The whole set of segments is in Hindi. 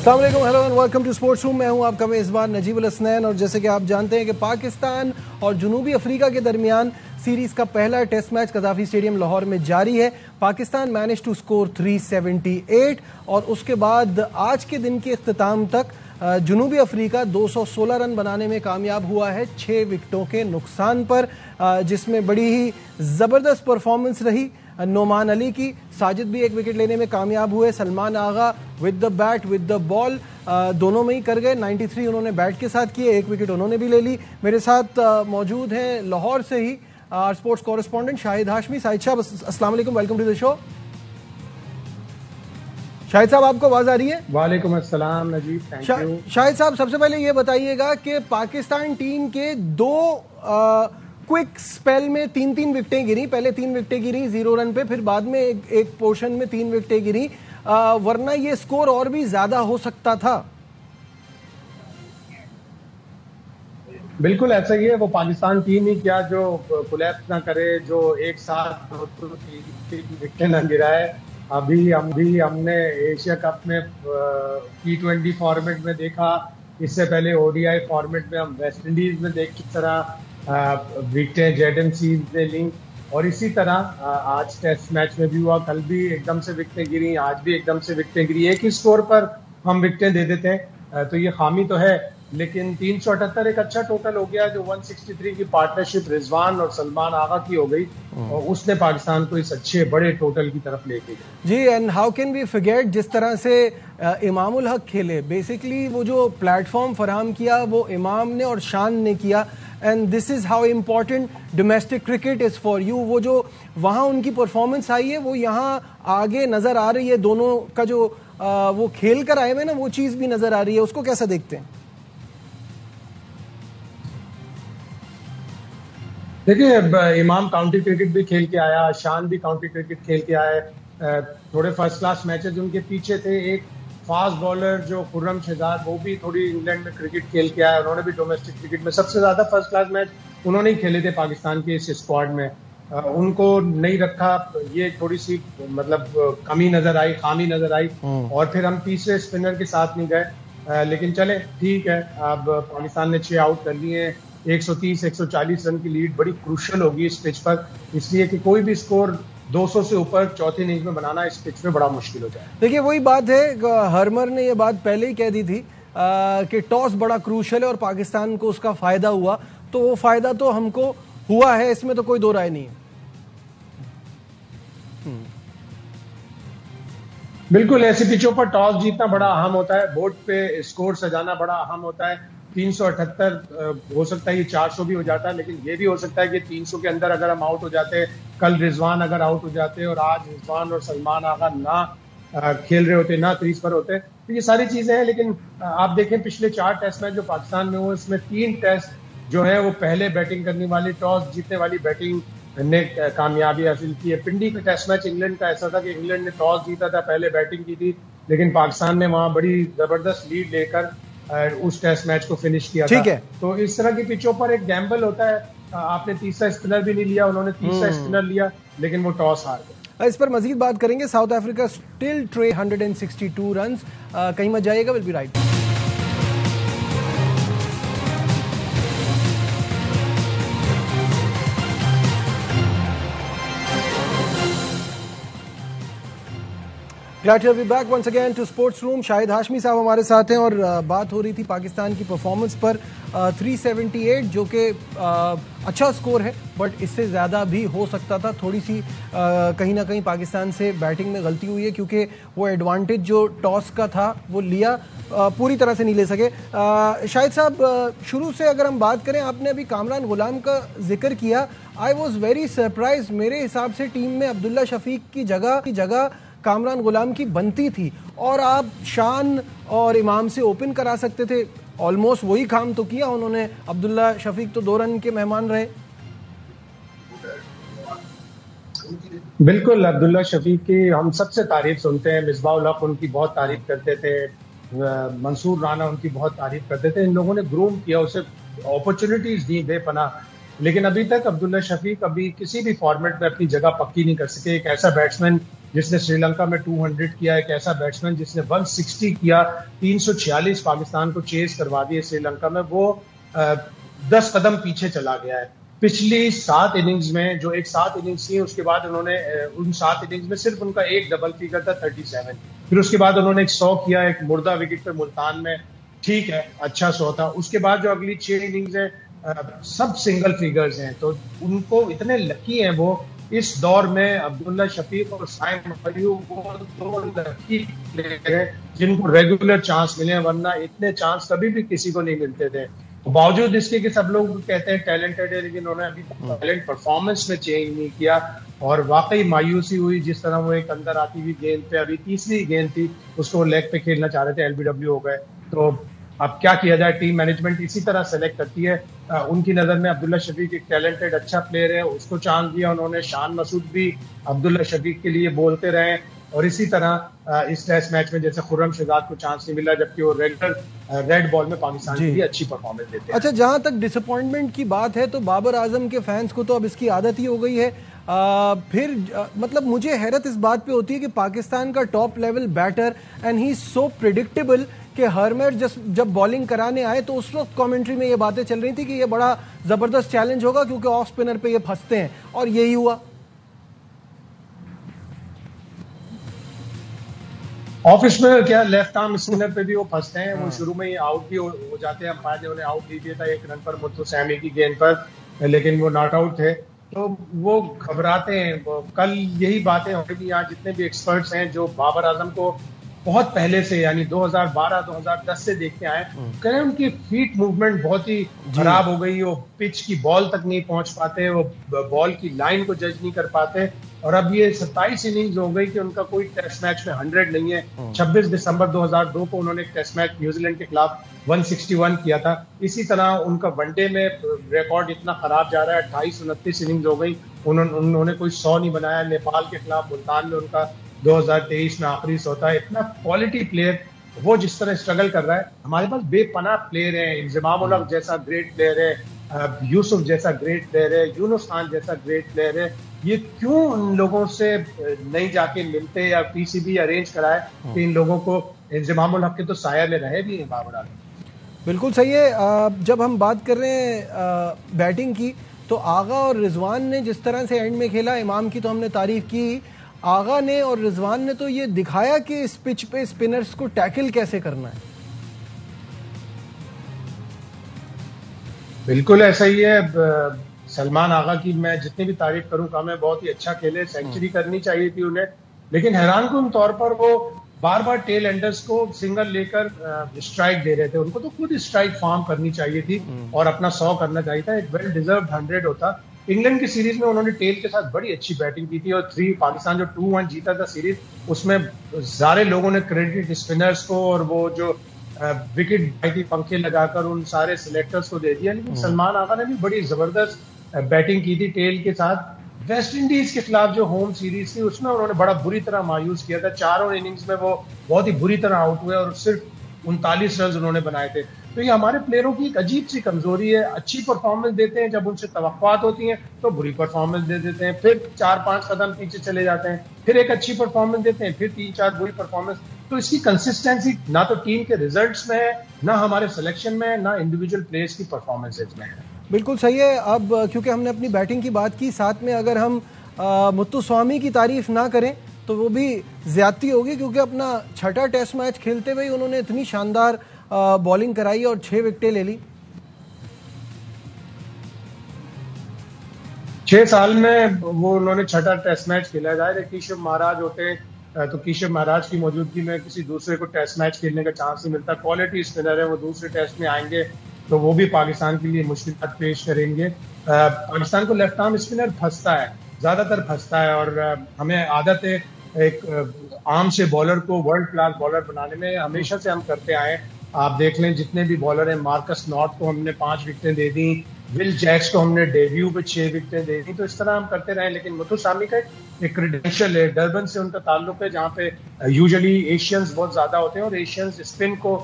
अस्सलाम वालेकुम, hello and welcome to sports room. मैं हूं आपका मेज़बान नजीबुल हसनैन। और जैसे कि आप जानते हैं कि पाकिस्तान और जनूबी अफ्रीका के दरमियान सीरीज़ का पहला टेस्ट मैच कज़ाफ़ी स्टेडियम लाहौर में जारी है। पाकिस्तान मैनेज टू स्कोर 378 और उसके बाद आज के दिन के इख्तिताम तक जनूबी अफ्रीका 216 रन बनाने में कामयाब हुआ है 6 विकेटों के नुकसान पर, जिसमें बड़ी ही ज़बरदस्त परफॉर्मेंस रही नोमान अली की। साजिद भी एक विकेट लेने में कामयाब हुए। Salman Agha with the bat with the ball दोनों में ही कर गए। 93 उन्होंने बैट के साथ किए, एक विकेट उन्होंने भी ले ली। मेरे साथ मौजूद हैं लाहौर से ही स्पोर्ट्स कॉरेस्पॉन्डेंट शाहिद हाशमी। शाहिद साहब अस्सलाम वालेकुम, welcome to the show. Shahid साहब, आपको आवाज आ रही है? वालेकुम अस्सलाम नजीब, थैंक यू। शाहिद साहब, सबसे पहले ये बताइएगा कि पाकिस्तान टीम के दो क्विक स्पेल में 3-3 विकेटें गिरी। पहले 3 विकेटें गिरी 0 रन पे, फिर बाद में एक पोर्शन में 3 विकेटें गिरी, वरना ये स्कोर और भी ज्यादा हो सकता था। बिल्कुल ऐसा ही है। वो पाकिस्तान टीम ही क्या जो कोलैप्स ना करे, जो एक साथ 2-3 विकेटें ना गिराए। अभी हमने एशिया कप में T20 फॉर्मेट में देखा, इससे पहले ODI फॉर्मेट में हम वेस्ट इंडीज में देख किस तरह विकेटें जेडएमसी ने ली, और इसी तरह आज टेस्ट मैच में भी हुआ। कल भी एकदम से विकेटें गिरी, आज भी एकदम से विकेटें गिरी। एक ही स्कोर पर हम विकेटें दे देते हैं, तो ये खामी तो है। लेकिन 378 एक अच्छा टोटल हो गया। जो 163 की पार्टनरशिप रिजवान और सलमान आगा की हो गई, और उसने पाकिस्तान को इस अच्छे बड़े टोटल की तरफ लेके गए। जी, and how can we forget जिस तरह से इमामुल हक खेले। बेसिकली वो जो प्लेटफॉर्म फराहम किया वो इमाम ने और शान ने किया। And this is how important domestic cricket is for you. वो जो वहाँ उनकी परफॉर्मेंस आई है वो यहाँ आगे नजर आ रही है। दोनों का जो वो खेल कर आए हुए ना, वो चीज भी नजर आ रही है। उसको कैसा देखते हैं? देखिए, इमाम काउंटी क्रिकेट भी खेल के आया, शान भी काउंटी क्रिकेट खेल के आए। थोड़े फर्स्ट क्लास मैचेस उनके पीछे थे। एक फास्ट बॉलर जो खुर्रम शहजाद, वो भी थोड़ी इंग्लैंड में क्रिकेट खेल के आया। उन्होंने भी डोमेस्टिक क्रिकेट में सबसे ज्यादा फर्स्ट क्लास मैच उन्होंने ही खेले थे पाकिस्तान के इस स्क्वाड में। उनको नहीं रखा, ये थोड़ी सी मतलब कमी नजर आई, खामी नजर आई। और फिर हम तीसरे स्पिनर के साथ नहीं गए। लेकिन चले, ठीक है। अब पाकिस्तान ने 6 आउट कर लिए हैं। 130-140 रन की लीड बड़ी क्रूशल होगी इस पिच पर, इसलिए कि कोई भी स्कोर 200 से ऊपर चौथी इनिंग्स में बनाना इस पिच में बड़ा मुश्किल हो जाए। देखिए, वही बात है, हरमर ने ये बात पहले ही कह दी थी कि टॉस बड़ा क्रूशल है और पाकिस्तान को उसका फायदा हुआ। तो वो फायदा तो हमको हुआ है, इसमें तो कोई दो राय नहीं है। बिल्कुल, ऐसी पिचों पर टॉस जीतना बड़ा अहम होता है, बोर्ड पे स्कोर सजाना बड़ा अहम होता है। 378 हो सकता है, ये 400 भी हो जाता है, लेकिन ये भी हो सकता है कि 300 के अंदर अगर हम आउट हो जाते, कल रिजवान अगर आउट हो जाते और आज रिजवान और सलमान आगा ना खेल रहे होते, ना क्रीज पर होते, तो ये सारी चीजें हैं। लेकिन आप देखें पिछले 4 टेस्ट मैच जो पाकिस्तान में हुए, इसमें 3 टेस्ट जो है वो पहले बैटिंग करने वाली, टॉस जीतने वाली बैटिंग ने कामयाबी हासिल की है। पिंडी का टेस्ट मैच इंग्लैंड का ऐसा था कि इंग्लैंड ने टॉस जीता था, पहले बैटिंग की थी, लेकिन पाकिस्तान ने वहां बड़ी जबरदस्त लीड लेकर उस टेस्ट मैच को फिनिश किया था। तो इस तरह की पिचों पर एक गैम्बल होता है। आपने तीसरा स्पिनर भी नहीं लिया, उन्होंने तीसरा स्पिनर लिया, लेकिन वो टॉस हार गए। इस पर मजीद बात करेंगे। South Africa still tray 162 run. कहीं मत जाइएगा, will be right. Glad to have you back once again to Sports Room। Shahid Hashmi साहब हमारे साथ हैं और बात हो रही थी पाकिस्तान की परफॉर्मेंस पर। 378 जो कि अच्छा स्कोर है, बट इससे ज़्यादा भी हो सकता था। थोड़ी सी कहीं ना कहीं पाकिस्तान से बैटिंग में गलती हुई है, क्योंकि वो एडवांटेज जो टॉस का था वो लिया, पूरी तरह से नहीं ले सके। शाहिद साहब, शुरू से अगर हम बात करें, आपने अभी कामरान गुलाम का जिक्र किया। I was very surprise. मेरे हिसाब से टीम में अब्दुल्ला शफीक की जगह कामरान गुलाम की बनती थी, और आप शान और इमाम से ओपन करा सकते थे। ऑलमोस्ट वही काम तो किया उन्होंने। अब्दुल्ला शफीक तो 2 रन के मेहमान रहे। बिल्कुल, अब्दुल्ला शफीक की हम सबसे तारीफ सुनते हैं। मिसबाहुल हक उनकी बहुत तारीफ करते थे, मंसूर राना उनकी बहुत तारीफ करते थे। इन लोगों ने ग्रूम किया, उसे अपॉर्चुनिटीज दी बेपनाह, लेकिन अभी तक अब्दुल्ला शफीक अभी किसी भी फॉर्मेट में अपनी जगह पक्की नहीं कर सके। एक ऐसा बैट्समैन जिसने श्रीलंका में 200 किया, एक ऐसा बैट्समैन जिसने 160 किया, 346 पाकिस्तान को चेस करवा दिए श्रीलंका में, वो 10 कदम पीछे चला गया है। पिछली 7 इनिंग्स में, जो एक 7 इनिंग्स थी, उसके बाद उन्होंने उन 7 इनिंग्स में सिर्फ उनका एक डबल फिगर था 37। फिर उसके बाद उन्होंने एक 100 किया, एक मुर्दा विकेट पे मुल्तान में, ठीक है, अच्छा 100 था। उसके बाद जो अगली 6 इनिंग्स है सब सिंगल फिगर्स हैं। तो उनको इतने लकी हैं वो इस दौर में, अब्दुल्ला शफीक और साइम अयूब, वो 2 लकी प्लेयर हैं जिनको रेगुलर चांस मिले, वरना इतने चांस कभी भी किसी को नहीं मिलते थे। बावजूद इसके कि सब लोग कहते हैं टैलेंटेड है, लेकिन उन्होंने अभी टैलेंट परफॉर्मेंस में चेंज नहीं किया और वाकई मायूसी हुई जिस तरह वो एक अंदर आती हुई गेंद पे, अभी तीसरी गेंद थी, उसको लेग पे खेलना चाह रहे थे, एलबीडब्ल्यू हो गए। तो अब क्या किया जाए, टीम मैनेजमेंट इसी तरह सेलेक्ट करती है। उनकी नजर में अब्दुल्ला शफीक एक टैलेंटेड अच्छा प्लेयर है, उसको चांस दिया उन्होंने। शान मसूद भी अब्दुल्ला शफीक के लिए बोलते रहे और इसी तरह इस टेस्ट मैच में जैसे खुर्रम शहजाद को चांस नहीं मिला, जबकि वो रेगुलर रेड बॉल में पाकिस्तान के लिए अच्छी परफॉर्मेंस देते हैं। अच्छा, जहां तक डिसअपॉइंटमेंट की बात है तो बाबर आजम के फैंस को तो अब इसकी आदत ही हो गई है। मतलब मुझे हैरत इस बात पे होती है कि पाकिस्तान का top level batter and he so predictable कि हर मैच जब बॉलिंग कराने आए तो उस वक्त कमेंट्री में ये बातें चल रही थी कि ये बड़ा जबरदस्त चैलेंज होगा क्योंकि ऑफ स्पिनर पे ये फंसते हैं, और यही हुआ। ऑफिस में क्या, लेफ्ट आर्म स्पिनर पे भी वो फंसते हैं। वो शुरू में ही आउट भी हो जाते हैं। अंपायर ने उन्हें आउट दे दिया था 1 रन पर मुत्तु सैमी की गेंद पर, लेकिन वो नॉट आउट थे, तो वो घबराते हैं। कल यही बातें हो रही, यहाँ जितने भी एक्सपर्ट्स हैं जो बाबर आजम को बहुत पहले से, यानी 2012-2010 से देखते आए, कह रहे हैं उनकी फीट मूवमेंट बहुत ही खराब हो गई, वो पिच की बॉल तक नहीं पहुंच पाते, वो बॉल की लाइन को जज नहीं कर पाते। और अब ये 27 इनिंग्स हो गई कि उनका कोई टेस्ट मैच में 100 नहीं है। 26 दिसंबर 2002 को उन्होंने एक टेस्ट मैच न्यूजीलैंड के खिलाफ 161 किया था। इसी तरह उनका वनडे में रिकॉर्ड इतना खराब जा रहा है, 28-29 इनिंग्स हो गई, उन्होंने कोई 100 नहीं बनाया। नेपाल के खिलाफ मुल्तान में उनका 2023 में आखिरी 100 था। इतना क्वालिटी प्लेयर, वो जिस तरह स्ट्रगल कर रहा है, हमारे पास बेपनाह प्लेयर है। इंजमाम उल हक जैसा ग्रेट प्लेयर है, यूसुफ जैसा ग्रेट प्लेयर है, यूनुस खान जैसा ग्रेट प्लेयर है। ये क्यों उन लोगों से नहीं जाके मिलते या पीसीबी अरेंज कराए कि इन लोगों को, इंजमाम उल हक के तो साया में रहे भी हैं बाबर आजम। बिल्कुल सही है। जब हम बात कर रहे हैं बैटिंग की, तो आगा और रिजवान ने जिस तरह से एंड में खेला, इमाम की तो हमने तारीफ की, आगा ने और रिजवान ने तो ये दिखाया कि इस पिच पे स्पिनर्स को टैकल कैसे करना है। बिल्कुल ऐसा ही है। सलमान आगा की मैं जितनी भी तारीफ करूं कम है, बहुत ही अच्छा खेले, सेंचुरी करनी चाहिए थी उन्हें, लेकिन हैरानकुन तौर पर वो बार बार टेल एंडर्स को सिंगल लेकर स्ट्राइक दे रहे थे। उनको तो खुद स्ट्राइक फार्म करनी चाहिए थी और अपना 100 करना चाहिए था, एक वेल डिजर्व 100 होता। इंग्लैंड की सीरीज में उन्होंने टेल के साथ बड़ी अच्छी बैटिंग की थी और पाकिस्तान जो 2-1 जीता था सीरीज, उसमें सारे लोगों ने क्रेडिट स्पिनर्स को और वो जो विकेट पंखे लगाकर उन सारे सिलेक्टर्स को दे दिया। लेकिन सलमान आगा ने भी बड़ी जबरदस्त बैटिंग की थी टेल के साथ। वेस्ट इंडीज के खिलाफ जो होम सीरीज थी उसमें उन्होंने बड़ा बुरी तरह मायूस किया था। चारों इनिंग्स में वो बहुत ही बुरी तरह आउट हुए और सिर्फ 39 रन उन्होंने बनाए थे। तो ये हमारे प्लेयरों की एक अजीब सी कमजोरी है, अच्छी परफॉर्मेंस देते हैं, जब उनसे तवक्कुआत होती हैं तो बुरी परफॉर्मेंस दे देते हैं, फिर 4-5 कदम पीछे चले जाते हैं, फिर एक अच्छी परफॉर्मेंस देते हैं, फिर 3-4 बुरी परफॉर्मेंस। तो इसकी कंसिस्टेंसी ना तो टीम के रिजल्ट्स में है, ना हमारे सिलेक्शन में है, ना इंडिविजुअल प्लेयर्स की परफॉर्मेंसेज में है। बिल्कुल सही है। अब क्योंकि हमने अपनी बैटिंग की बात की, साथ में अगर हम मुत्तुस्वामी की तारीफ ना करें तो वो भी ज्यादती होगी, क्योंकि अपना 6ठा टेस्ट मैच खेलते हुए उन्होंने इतनी शानदार बॉलिंग कराई और 6 विकेटें ले ली। 6 साल में वो उन्होंने 6ठा टेस्ट मैच खेला। जाहिर है केशव महाराज होते तो केशव महाराज की मौजूदगी में किसी दूसरे को टेस्ट मैच खेलने का चांस नहीं मिलता। क्वालिटी स्पिनर है, वो दूसरे टेस्ट में आएंगे तो वो भी पाकिस्तान के लिए मुश्किल पेश करेंगे। पाकिस्तान को लेफ्ट आर्म स्पिनर फंसता है, ज्यादातर फंसता है, और हमें आदत है एक आर्म से बॉलर को वर्ल्ड क्लास बॉलर बनाने में, हमेशा से हम करते आए। आप देख लें जितने भी बॉलर हैं, मार्कस नॉट को हमने 5 विकेटें दे दी, विल जैक्स को हमने डेब्यू पे 6 विकेटें दे दी, तो इस तरह हम करते रहे। लेकिन मुत्तुस्वामी का एक क्रेडेंशियल है, डरबन से उनका ताल्लुक है, जहाँ पे यूजुअली एशियंस बहुत ज्यादा होते हैं और एशियंस स्पिन को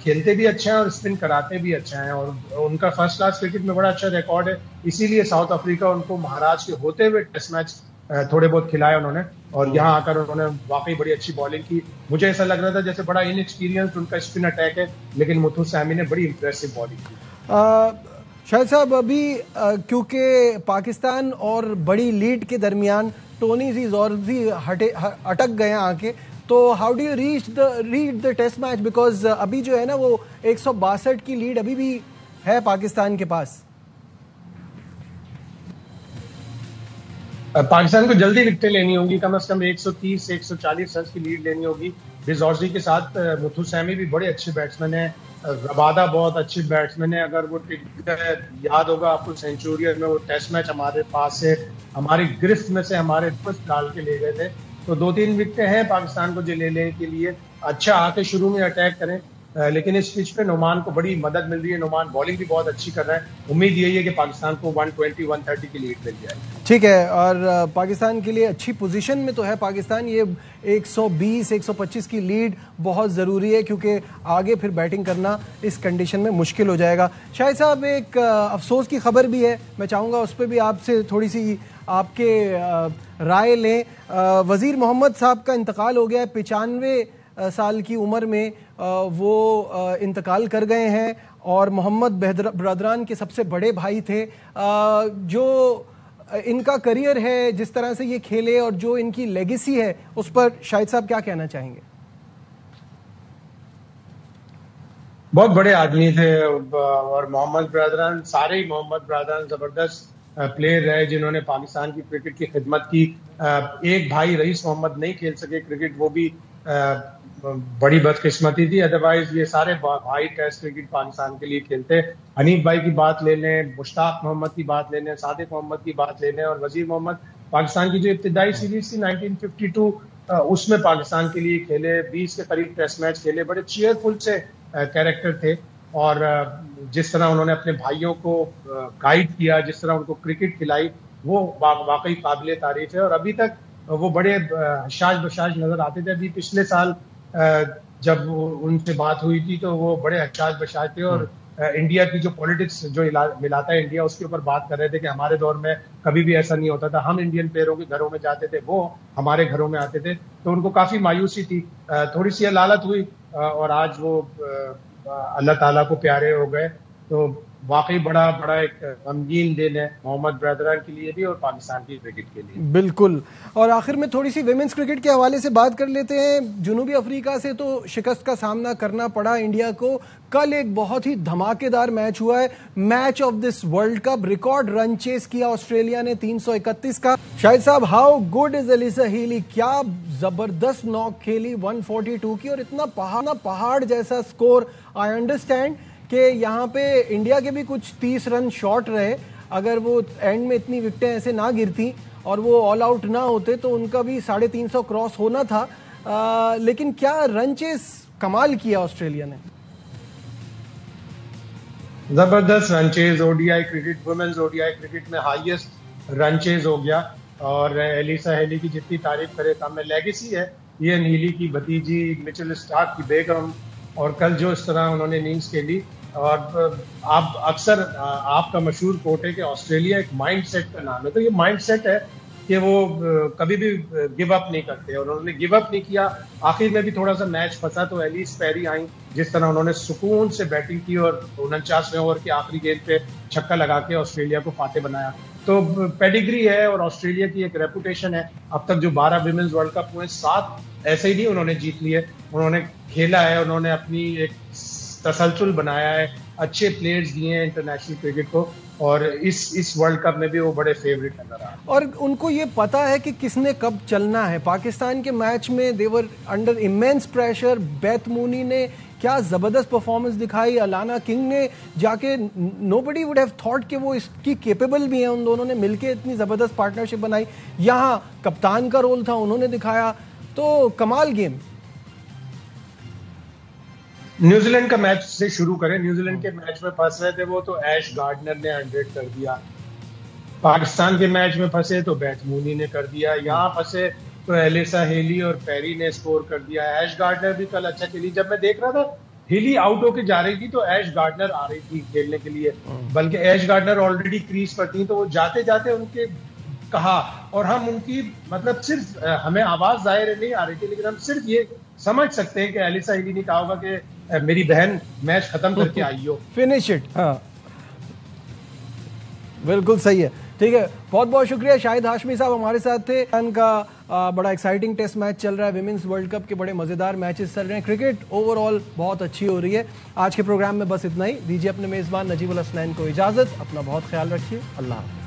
खेलते भी अच्छा है और स्पिन कराते भी अच्छा है, और उनका फर्स्ट क्लास क्रिकेट में बड़ा अच्छा रिकॉर्ड है। इसीलिए साउथ अफ्रीका उनको महाराज के होते हुए टेस्ट मैच थोड़े बहुत खिलाए उन्होंने, और यहाँ आकर उन्होंने वाकई बड़ी अच्छी बॉलिंग की। मुझे ऐसा लग रहा था जैसे बड़ा इनएक्सपीरियंस उनका स्पिन अटैक है, लेकिन मुथुस्वामी ने बड़ी इंप्रेसिव बॉलिंग की। शाहिद साहब, अभी क्योंकि पाकिस्तान और बड़ी लीड के दरमियान टोनी ज़ोरज़ी अटक गए आके, तो how do you read the test match? Because अभी जो है ना वो 162 की लीड अभी भी है पाकिस्तान के पास। पाकिस्तान को जल्दी विकेटें लेनी होगी, कम से कम 130 से 140 रन की लीड लेनी होगी। ज़ोरज़ी के साथ मुथुस्वामी भी बड़े अच्छे बैट्समैन हैं, रबादा बहुत अच्छे बैट्समैन है। अगर वो याद होगा आपको सेंचुरियन में वो टेस्ट मैच हमारे पास से हमारी गिरफ्त में से हमारे डाल के ले गए थे, तो 2-3 विकेटें हैं पाकिस्तान को जो लेने के लिए। अच्छा आके शुरू में अटैक करें, लेकिन इस पिच पे नोमान को बड़ी मदद मिल रही है। नोमान बॉलिंग भी बहुत अच्छी कर रहा है। उम्मीद यही है कि पाकिस्तान को 120-130 की लीड मिल जाए। ठीक है, और पाकिस्तान के लिए अच्छी पोजीशन में तो है पाकिस्तान। ये 120-125 की लीड बहुत ज़रूरी है, क्योंकि आगे फिर बैटिंग करना इस कंडीशन में मुश्किल हो जाएगा। शाहिद साहब, एक अफसोस की खबर भी है, मैं चाहूँगा उस पर भी आपसे थोड़ी सी आपके राय लें। वज़ीर मोहम्मद साहब का इंतकाल हो गया है, 95 साल की उम्र में वो इंतकाल कर गए हैं, और मोहम्मद बरदरान के सबसे बड़े भाई थे। जो इनका करियर है, जिस तरह से ये खेले और जो इनकी लेगेसी है, उस पर शाहिद साहब क्या कहना चाहेंगे? बहुत बड़े आदमी थे, और मोहम्मद बरदरान, सारे ही मोहम्मद बरदरान जबरदस्त प्लेयर रहे जिन्होंने पाकिस्तान की क्रिकेट की खिदमत की। एक भाई रईस मोहम्मद नहीं खेल सके क्रिकेट, वो भी बड़ी बदकिस्मती थी, अदरवाइज ये सारे भाई टेस्ट क्रिकेट पाकिस्तान के लिए खेलते। हनीफ भाई की बात ले लें, मुश्ताक मोहम्मद की बात ले लें, सादिक मोहम्मद की बात ले लें, और वजीर मोहम्मद पाकिस्तान की जो इब्तिदाई सीरीज थी 1952 उसमें पाकिस्तान के लिए खेले, 20 के करीब टेस्ट मैच खेले, बड़े चीयरफुल से कैरेक्टर थे। और जिस तरह उन्होंने अपने भाइयों को गाइड किया, जिस तरह उनको क्रिकेट खिलाई, वो वाकई काबिल तारीफ है। और अभी तक वो बड़े हशाश बशाश नजर आते थे। अभी पिछले साल जब उनसे बात हुई थी तो वो बड़े हशाश बशाश थे, और इंडिया की जो पॉलिटिक्स जो मिलाता है इंडिया, उसके ऊपर बात कर रहे थे कि हमारे दौर में कभी भी ऐसा नहीं होता था, हम इंडियन प्लेयरों के घरों में जाते थे, वो हमारे घरों में आते थे। तो उनको काफी मायूसी थी, थोड़ी सी लालत हुई, और आज वो अल्लाह ताला को प्यारे हो गए। तो वाकई बड़ा एक गमगीन दिन है मोहम्मद बरदरान के लिए भी और पाकिस्तान की क्रिकेट के लिए। बिल्कुल। और आखिर में थोड़ी सी विमेंस क्रिकेट के हवाले से बात कर लेते हैं। जुनूबी अफ्रीका से तो शिकस्त का सामना करना पड़ा इंडिया को। कल एक बहुत ही धमाकेदार मैच हुआ है, match of this world cup. Record run chase किया ऑस्ट्रेलिया ने 331 का। शाहिद साहब, how good is Alyssa Healy? क्या जबरदस्त नॉक खेली 142 की, और इतना पहाड़ जैसा स्कोर। आई अंडरस्टैंड कि यहाँ पे इंडिया के भी कुछ 30 रन शॉर्ट रहे, अगर वो एंड में इतनी विकेटें ऐसे ना गिरती और वो ऑल आउट ना होते तो उनका भी 350 क्रॉस होना था। लेकिन क्या रन चेस कमाल किया ऑस्ट्रेलिया ने। जबरदस्त run chase, ODI cricket, women's ODI cricket में हाईएस्ट रन चेज हो गया। और एलिसा हेली की जितनी तारीफ करे कम है। लेगेसी है ये हीली की भतीजी मिचेल स्टार्क की बेगम, और कल जो इस तरह उन्होंने इनिंग्स खेली। और आप अक्सर आपका मशहूर कोट है कि ऑस्ट्रेलिया एक माइंड सेट का नाम है, तो ये माइंड सेट है कि वो कभी भी गिव अप नहीं करते, और उन्होंने गिव अप नहीं किया। आखिर में भी थोड़ा सा मैच फंसा तो एलिस पेरी आई, जिस तरह उन्होंने सुकून से बैटिंग की और 49वें ओवर की आखिरी गेंद पे छक्का लगा के ऑस्ट्रेलिया को फाते बनाया। तो पेडिग्री है और ऑस्ट्रेलिया की एक रेपुटेशन है। अब तक जो 12 विमेंस वर्ल्ड कप हुए, 7 ऐसे ही नहीं उन्होंने जीत लिए, उन्होंने खेला है, उन्होंने अपनी एक तसलसल बनाया है, अच्छे प्लेयर्स दिए हैं इंटरनेशनल क्रिकेट को, और इस वर्ल्ड कप में भी वो बड़े फेवरेट नजर आ रहे हैं। और उनको ये पता है कि किसने कब चलना है। पाकिस्तान के मैच में they were under immense pressure. Beth Mooney ने क्या जबरदस्त परफॉर्मेंस दिखाई, अलाना किंग ने जाके, नोबडी वुड हैव थॉट कि वो इसकी केपेबल भी है। उन दोनों ने मिलके इतनी जबरदस्त पार्टनरशिप बनाई। यहाँ कप्तान का रोल था, उन्होंने दिखाया, तो कमाल गेम। न्यूजीलैंड का मैच से शुरू करें। न्यूजीलैंड के मैच में फंस रहे थे वो, तो ऐश गार्डनर ने 100 कर दिया। पाकिस्तान के मैच में फंसे तो बेथ मूनी ने कर दिया। यहाँ फंसे तो एलिसा हेली और पेरी ने स्कोर कर दिया। ऐश गार्डनर भी कल अच्छा खेली। जब मैं देख रहा था हेली आउट होके जा रही थी तो ऐश गार्डनर आ रही थी खेलने के लिए, बल्कि ऐश गार्डनर ऑलरेडी क्रीज पर थी, तो वो जाते जाते उनके कहा, और हम उनकी मतलब सिर्फ हमें आवाज जाहिर नहीं आ रही थी, लेकिन हम सिर्फ ये समझ सकते हैं कि एलिसा हीली ने कहा होगा कि मेरी बहन मैच खत्म करके आई हो, फिनिश इट। हाँ, बिल्कुल सही है। ठीक है, बहुत बहुत शुक्रिया। शाहिद हाशमी साहब हमारे साथ थे। का बड़ा एक्साइटिंग टेस्ट मैच चल रहा है, विमेंस वर्ल्ड कप के बड़े मजेदार मैचेस चल रहे हैं, क्रिकेट ओवरऑल बहुत अच्छी हो रही है। आज के प्रोग्राम में बस इतना ही। दीजिए अपने मेजबान नजीबुल हसनैन को इजाजत। अपना बहुत ख्याल रखिए। अल्लाह हाफ़िज़।